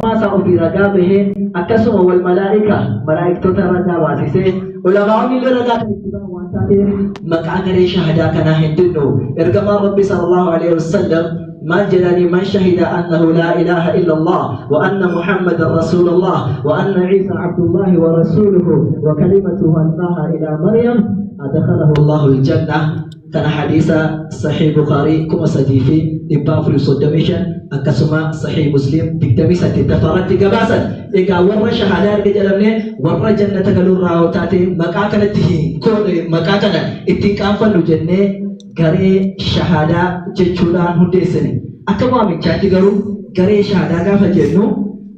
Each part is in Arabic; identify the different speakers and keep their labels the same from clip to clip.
Speaker 1: ما سأفي رقابه أكسم والملائكة ملائكة رقا واسسه علماء اللي رقا الاتباع وانتاتي مقعد شهدا كان هندنو إرقم ربي صلى الله عليه وسلم ما جلني من شهد أنه لا إله إلا الله وأن محمد رسول الله وأن عيسى عبد الله ورسوله وكلمته ألقاها إلى مريم أدخله الله الجنة. كان حديث صحيح بخاري كما سجيفي إبا في الصدميشن أكسما صحيح مسلم تكتمي ستتفرد تقباسا إيقا ورى شهادات كجلمني ورى جنة قلور راوتاتي مكاكنا تهين كون مكاكنا اتنكام فلو جنة غري شهادة جيشولان هندسني أكما مكاتي غرو غري شهادة غافة جنو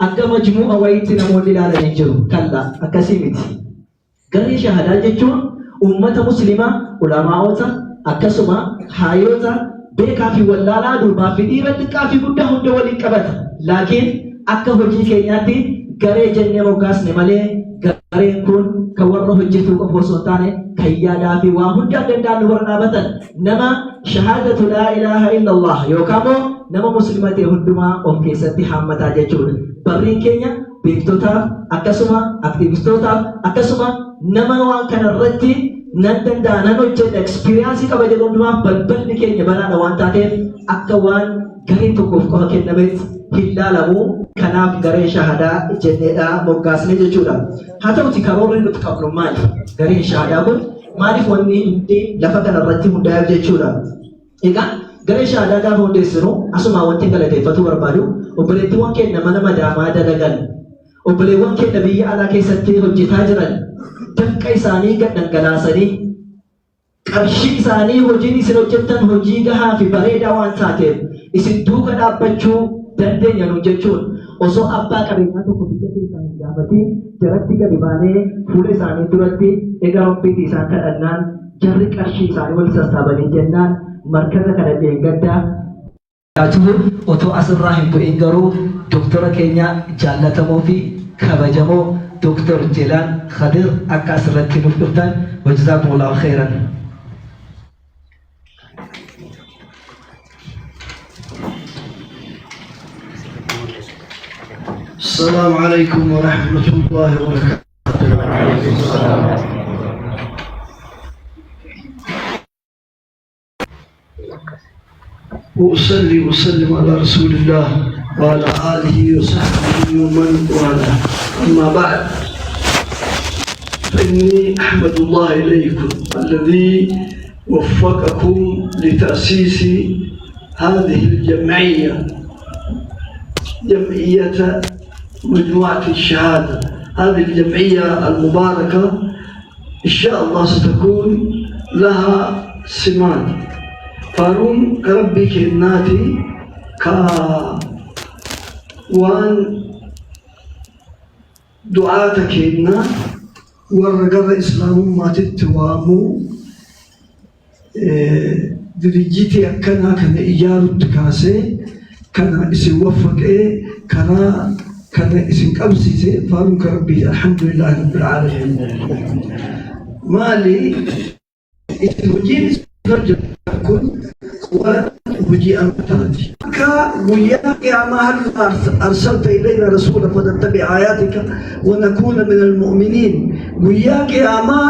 Speaker 1: أكا مجموعة ويتنا مولي لالا ننجرو كلا أكسيمتي غري شهادة جيشون أمة مسلمة علماء أكسما حيوتا بيكا في ولالا دوبا في ديرة كافي بودا هندا ولي كبتا لكن أكا هجي كينياتي غري جنة مقاس نمالي غري كون كورن هجيتو كفوسوتاني كيادا في واهندا دندا نورنا بطن نما شهادة لا إله إلا الله يوكامو نما مسلمة هندما أو كيستي حامتا جيشون برين كينيا بيكتوتا أكسما أكتيفستوتا أكسما نما وان كان الرتي نندندا ننوجد experience كبا جدوندما بلبل نكينيا بنا وانتاتين أكوان غري توقف كوها كنمت هلالمو كناف غري شهادة جنة مقاسني جيشودا حتى وتكررين نتقبلوا ماي غري شهادة كون مالي فوني انتي لفكنا الرتي مدايب جيشودا إيقا غري شهادة دا فوندسنو أسمع وانتين غلطي فتو بربادو وبلتي وانكي نمانا مداما دادغان وبلي وانكي نبي على كيستي هجي تاجران دنقا إساني قد دنقلاسني قرشي إساني هجيني سنوجتن هجي غها في بريدا وان تاتيب إسن دوكا دابچو دندن ينو جچون وصو أبا كرينا تو كبيرة إساني غافتي جرتي كريباني فول إساني درتي إغا ربي إسان كأنان جري قرشي إساني ولسستابني جنان مركزة كردين قدا جاتو أتو أسر راهم تو إنغرو دكتورة كينيا جالتمو في كبجمو دكتور جيلان خضر أكاسر التنفذان وجزاكم الله خيرا.
Speaker 2: السلام عليكم ورحمة الله وبركاته. وأصلي وسلم على رسول الله وعلى آله وصحبه ومن والاه. أما بعد فإني أحمد الله إليكم الذي وفقكم لتأسيس هذه الجمعية جمعية مجموعة الشهادة. هذه الجمعية المباركة إن شاء الله ستكون لها سمات فارون كربي كناتي وان دعاتك إنا ورقر إسلام ما تتوامو درجتي أكنا كان إيجار التكاسي كان اسم وفق كان اسم قبسي فارون كربي الحمد لله رب العالمين. مالي وجين درجة كن وجي أمتاتي وياك يا مهل أرسلت إلينا رسولا فنتبع آياتك ونكون من المؤمنين. وياك يا ما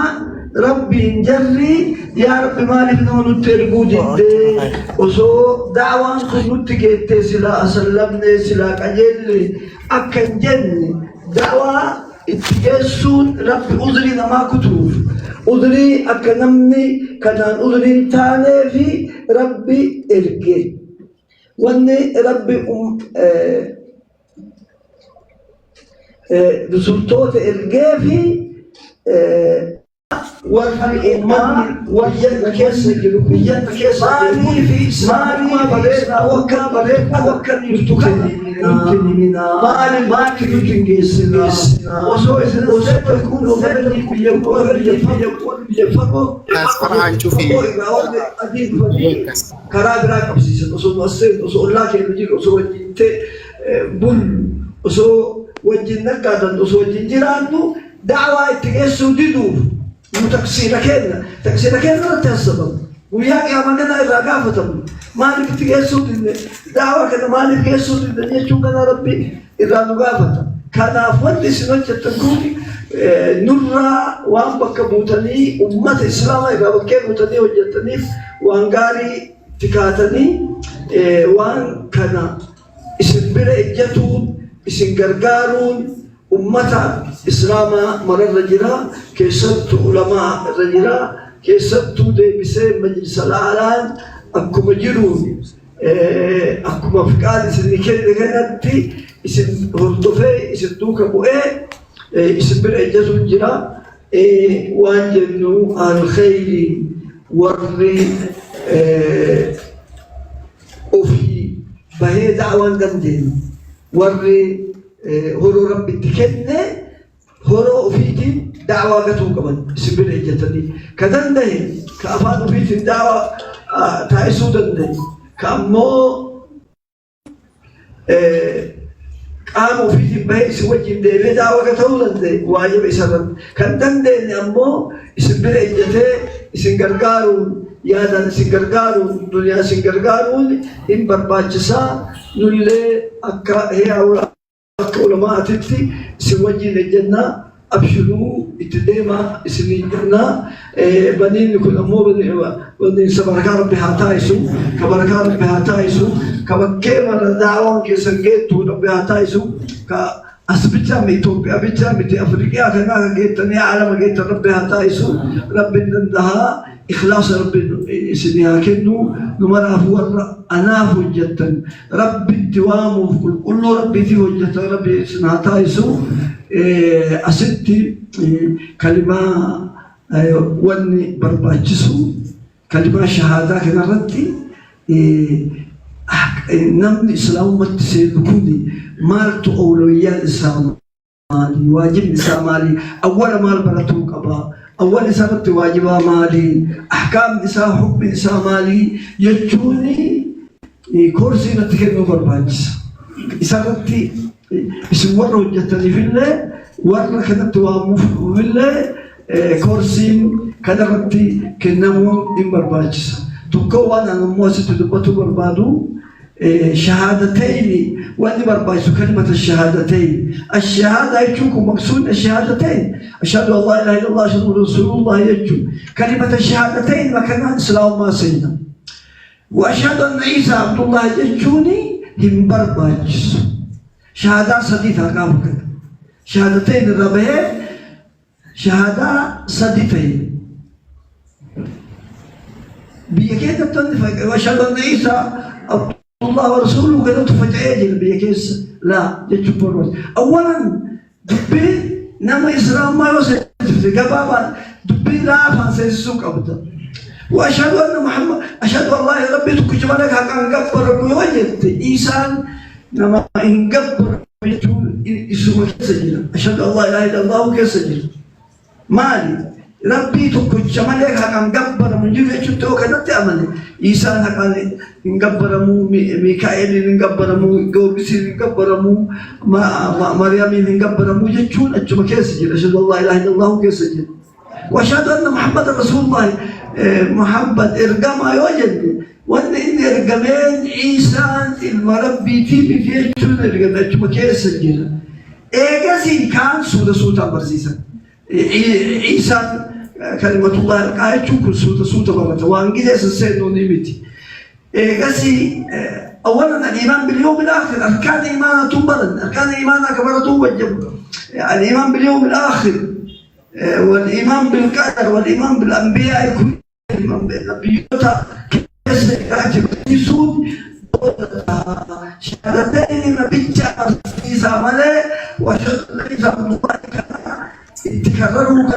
Speaker 2: ربي نجري يا رب مالك نون تربو جدي وسو دعوان كنت كيتي سلا أسلمني سلا كجلي أكن جني دعوة اتجسون ربي أذري نما كتوف أذري أكنمني كنان أذري تاني في ربي إرقي واني ربي رسولتوت إرقي في والإيمان وجد كيس وجد كيس ماني في ماني بليت أوكا بليت أوكا يفتكنا ماني يفتكيس وسو يكون وفرني بيقول
Speaker 3: أسمع شوفي
Speaker 2: كرابرا كبسيس وسو مصر وسو الله كيرجي وسو وجدت بول وسو وجدنا كذا وسو وجدنا دعوة تجسو دينو تكسير كنا لا تهسبهم وياك يا مكان الرقافة مالك تجسو دين دعوة كذا مالك تجسو دين يشوف كذا ربي إذا نقافت كان أفضل سنوات التنكوني نرى وان بك موتني أمة إسلام إذا بك موتني وجدتني وان قاري تكاتني وان كان اسم بلا إجتون اسم قرقارون أمة إسلام مرر رجلا كيسبت علماء رجلا كيسبت دي بسيم مجلس الأعلان أكو مجرون أكو مفقاد اسم نكيل لغنتي اسم هردوفي اسم دوكا بوئي اسم بلا إجتون جرا وان جنو الخير ورّي وفي بهي دعوان دندين ورّي هرو ربي تكنّي هرو وفيتي دعوة قتو كمان اسم بلا إجتوني كدن ده كأفاد وفيتي دعوة تايسو دن كأمو قاموا في بهي سوجي ديبي دعوة كتولن واجب إسرائيل كان دندن أمو اسم بلا إجتة اسم غرغارون يادا اسم غرغارون دنيا اسم غرغارون إن برباجسا نولي أكا هي أولا أكا علماء تتي سوجي الجنة أبشروا اتديما اسم الجنة بنين يكون أمو بنين سبركا ربي هاتايسو كبركا ربي هاتايسو كبكيما الدعوان كيسنجيتو ربي هاتايسو كأسبتها ميتوبيا بيتها ميتي أفريقيا كنا جيتني عالم جيت ربي هاتايسو ربي نندها إخلاص ربي سنيها كنو نمر أفور أنا فوجتن ربي الدوام كل ربي في وجهة ربي سنها تايسو أستي كلمة وني برباجسو كلمة شهادة كنا ردي نم الإسلام متسيدكوني مالتو أولويات الإسلام مالي واجب الإسلام مالي أول مال براتوك أبا أول إسلام واجبا مالي أحكام الإسلام حكم الإسلام مالي يجوني كورسي نتكلم برباجس إسلامتي اسم ورّا وجدتني في الله ورّا كذبت واموف في الله كورسي كذبتي كنمو إن برباجس تكو أنا نموسي تدبتو بربادو شهادتين وأني برباجسو كلمة الشهادتين الشهادة يجوكم مقصود الشهادتين أشهد أن لا إله إلا الله أشهد أن رسول الله يجو كلمة الشهادتين مكانها إسلام ما سينا وأشهد أن عيسى عبد الله يجوني هم برباجسو شهادة صديقة قابل شهادتين الربيع شهادة صديقين بيكيد التنفق وأشهد أن عيسى عبد الله ورسوله قدرت فجأة بيكيس لا يجبر أولا دبي نما إسلام ما يوصل قبابا دبي لا فانسي السوق أبدا وأشهد أن محمد أشهد الله ربي تكجمالك حقا قبر ويوجد إيسان نما إن قبر يسوع كسجل أشهد أن لا إله إلا الله كسجل مالي ربي تكجمالك حقا قبر من جيل يشتو كذا تعمل إيسان حقا إن قبر مو ميكائيل إن قبر مو جوبسي إن قبر مو مريم إن قبر مو يجون أجمع كسجل أشهد أن لا إله إلا الله كسجل وأشهد أن محمد رسول الله محمد إرقام يوجد وأن إن إرقامين إيسان المربي تيبي في يجون إرقام أجمع كسجل إيجاسي كان سورة برزيسا إيسان كلمة الله القاية كل سورة برزيسا وأن كده سنسينو نيمتي إيجاسي أولا الإيمان باليوم الآخر أركان إيمانا تنبرن أركان إيمانا كبرة وجب الإيمان باليوم الآخر والإيمان بالقدر والإيمان بالأنبياء الإيمان بالنبيين يسود شهادتين بيتشا إذا ملأ وإذا ملأ تكرروا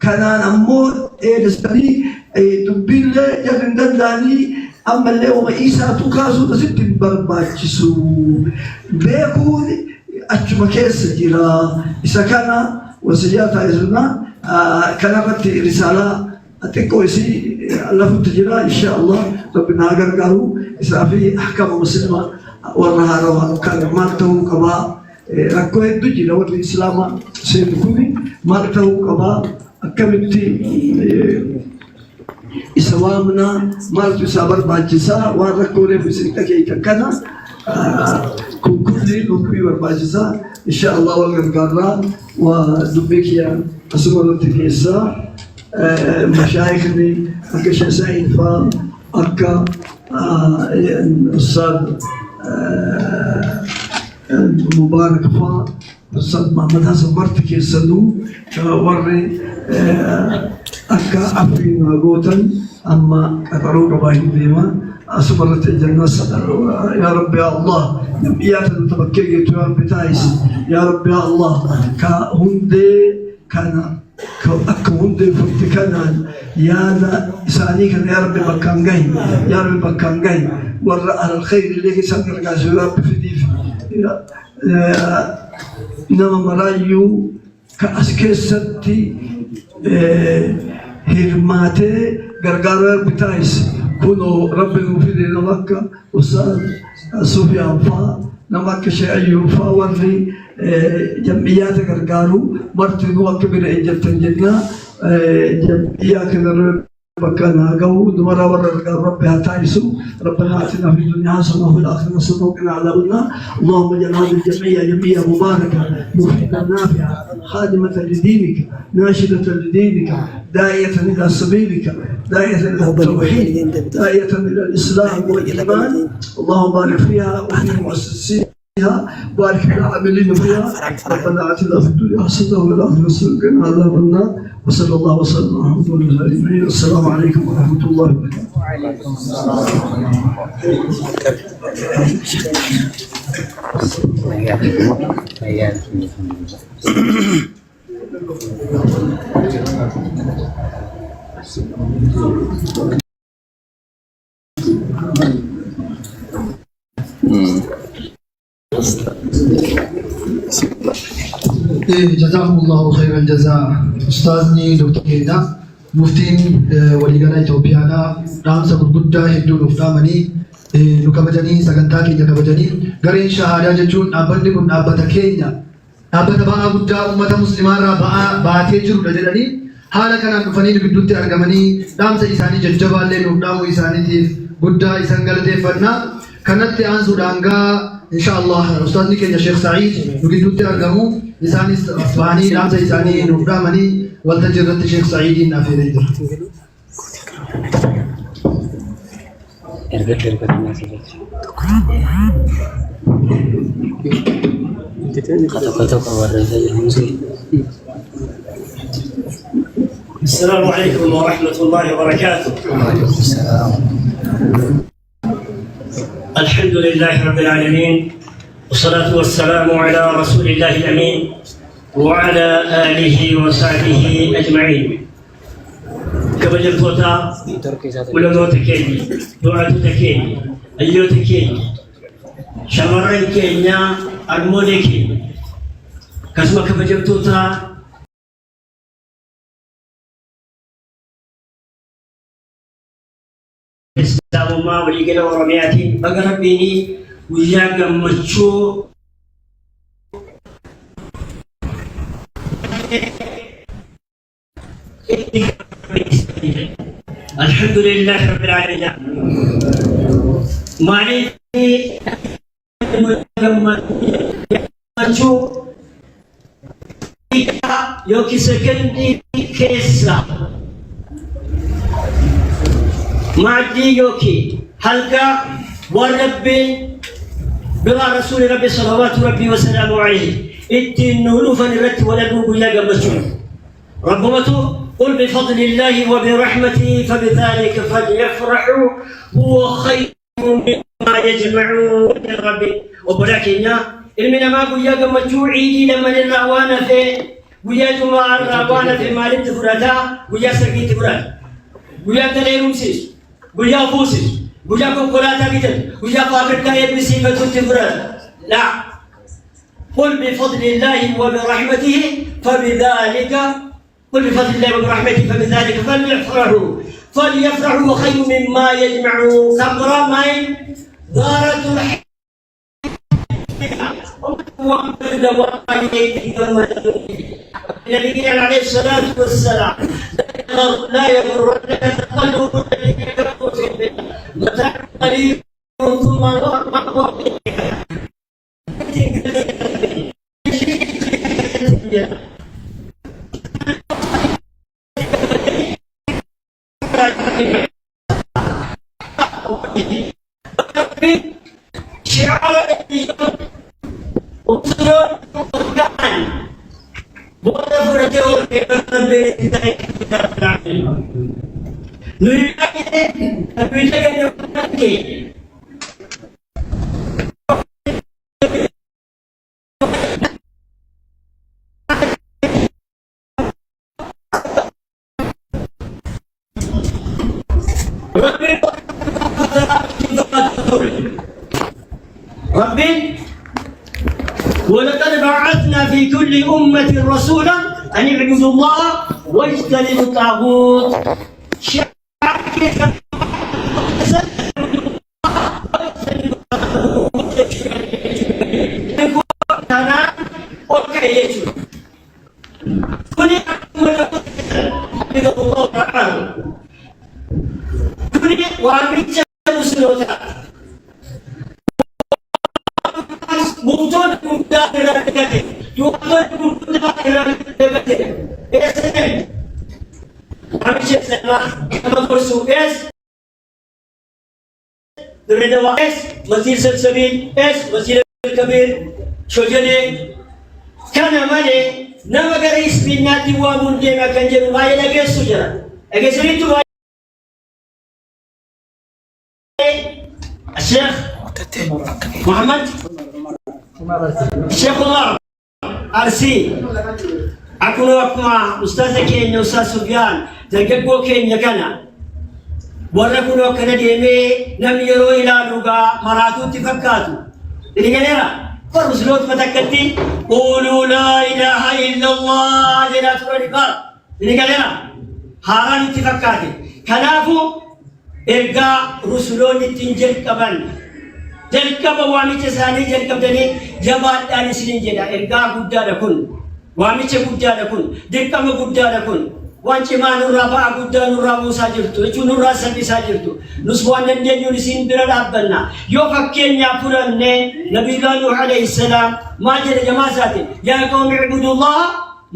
Speaker 2: كان أمور دستني دبيل جبن داني أما اليوم إيسا تكاسو تسد برباجسو بيكون أجمكيس جرا إذا كان وسجاتا إذنا كانت رسالة أتكويسي الله فتجرا إن شاء الله ربنا قرقارو إذا في أحكام مسلمة ورها روا كان مالته كبا ركوه الدجي لو الإسلام سيدكوني مالته كبا أكملتي إسلامنا مالته سابر باجسا وركوه في سنتكي كنا كل برباجزا إن شاء الله والقرقرة ودبك يا أسمر التكيسة مشايخني أكا شسعين فا أكا الأستاذ مبارك فا الأستاذ محمد حسن مرتكي السنو وري أكا عفرين وغوتن أما أتعروا قبائل ديما أسمرت الجنة يا رب يا الله يا تتبكي يا رب تايس يا رب يا الله كهندي كان كهندي فرتكنا يا إساني كان يا رب مكان جاي يا رب مكان جاي ورا الخير اللي يسمى الجاز يا رب في ديف إنما مرايو كأسكستي هرماتي غرغر بتايس كونوا ربي مفيدين مكة أستاذ سفيان فا نمك شيء فا وري جمعيات غرغارو مرتين وكبير إجابة جنة جمعيات كذا بكنا جو دمرة ورا ربي هتايسو ربنا آتنا في الدنيا حسنة وفي الآخرة حسنة وقنا عذابنا اللهم اجعل هذه الجمعية جمعية مباركة مفيدة نافعة خادمة لدينك ناشدة لدينك داعية إلى سبيلك داعية إلى التوحيد داعية إلى الإسلام والإيمان اللهم بارك فيها وفي مؤسسيها بارك في العاملين فيها ربنا آتنا في الدنيا حسنة وفي الآخرة حسنة وقنا عذابنا وصلى الله وسلم على محمد وعلى اله اجمعين السلام عليكم ورحمه الله وبركاته. وعليكم السلام
Speaker 3: جزاكم الله خير الجزاء أستاذني دكتور كيدا مفتين وليغانا إثيوبيانا رامسا قدودا هدو نفتامني نكبجاني سغنتاكي جكبجاني غرين شهادة جتون أبني كن أبتا كينيا أبتا بقى قدودا أمتا مسلمان را بقى تيجر رجلاني حالا كان نفني نبدوتي أرغماني رامسا إساني ججبا اللي نفتامو إساني تيف قدودا إسان غلطي فنا كانت أنسو دانغا إن شاء الله أستاذني كينيا شيخ سعيد نبدوتي أرغمو إساني أصبحاني رامسا إساني نفتامني والتجرد الشيخ سعيد نافي ريدر
Speaker 4: السلام عليكم ورحمة الله وبركاته.
Speaker 3: وعليكم السلام.
Speaker 4: الحمد لله رب العالمين والصلاة والسلام على رسول الله الأمين وعلى آله وصحبه أجمعين. كبجل توتا ولدو تكيني دعاء تكيني أيو تكيني شمرين كينيا أرموني كيني كسما كبجل توتا إسلام ما وليقنا ورمياتي بقرب بيني وياك مجو الحمد لله رب العالمين. معني يوكي سكندي كيسا معدي يوكي حلقة وربي بلا رسول ربي صلوات ربي وسلامه عليه التنولو فنرت ولا نوبو يا قمشون ربمته قل بفضل الله وبرحمته فبذلك فليفرحوا هو خير مما يجمعون ربي ولكن المنا ما بويا قمشو عيدي لما الرعوانة في ويا جماعة الرعوانة في مال التفراتا ويا سقي تفرات ويا تليروسيس ويا فوسيس ويا كوكولاتا بيتر ويا فابركا يبسي فتفرات لا قل بفضل الله وبرحمته فبذلك قل بفضل الله وبرحمته فبذلك فليفرحوا خير مما يجمعون كبر ماين دارة الحكمة النبي عليه الصلاة والسلام لا يغرنك تقلب الذين كفروا في البلاد متاع قليل ثم مأواهم شعار وصلوا وقعن بولا فرجوا نريد أن يكون ربي ولقد بعثنا في كل أمة رسولا أن اعبدوا الله واجتنبوا الطاغوت مسجد سلسبيل مسجد الكبير شجري كان مالي نما قريس بناتي وامون ديما كان جنو ما يلاقي السجرة أجسريتو الشيخ محمد الشيخ الله أرسي أكون وكما أستاذ كين أستاذ سفيان تلقوا كين يكنا وركون وكنا ديمي نم يرو إلى لغا مراتو تفكاتو إذا كنرا فرسلوت متكتي قولوا لا إله إلا الله جنا ترى قال إذا كنرا هاران تفكاتي كنافو إرجع رسلون تنجل كمان جل كم وامي تساني جل كم دني جماعة داني سنين جدا إرجع بودا لكون وامي تبودا لكون دل كم بودا لكون وانشي ما نورا با بودا نورا موسى جرتو إيشو نورا سبي ساجرتو نسوان الدين يونسين برا ربنا يوفكين يا فرن نبي الله نوح عليه السلام ما جل جماعة يا قوم اعبدوا الله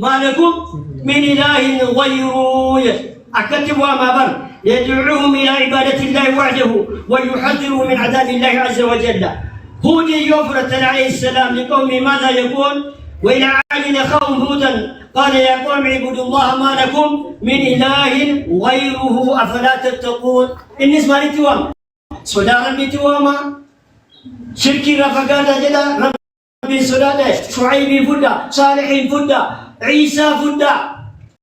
Speaker 4: ما لكم من إله غيره أكتب وما بر يدعوهم إلى عبادة الله وحده ويحذروا من عذاب الله عز وجل هود يوفرة عليه السلام لقوم ماذا يقول وإلى عاد أخاهم هودا قال يا قوم اعبدوا الله ما لكم من إله غيره أفلا تتقون النسبة لتوام صدار بتواما شركي رفقانا جدا ربي صدار شعيب فدا صالح فدا عيسى فدا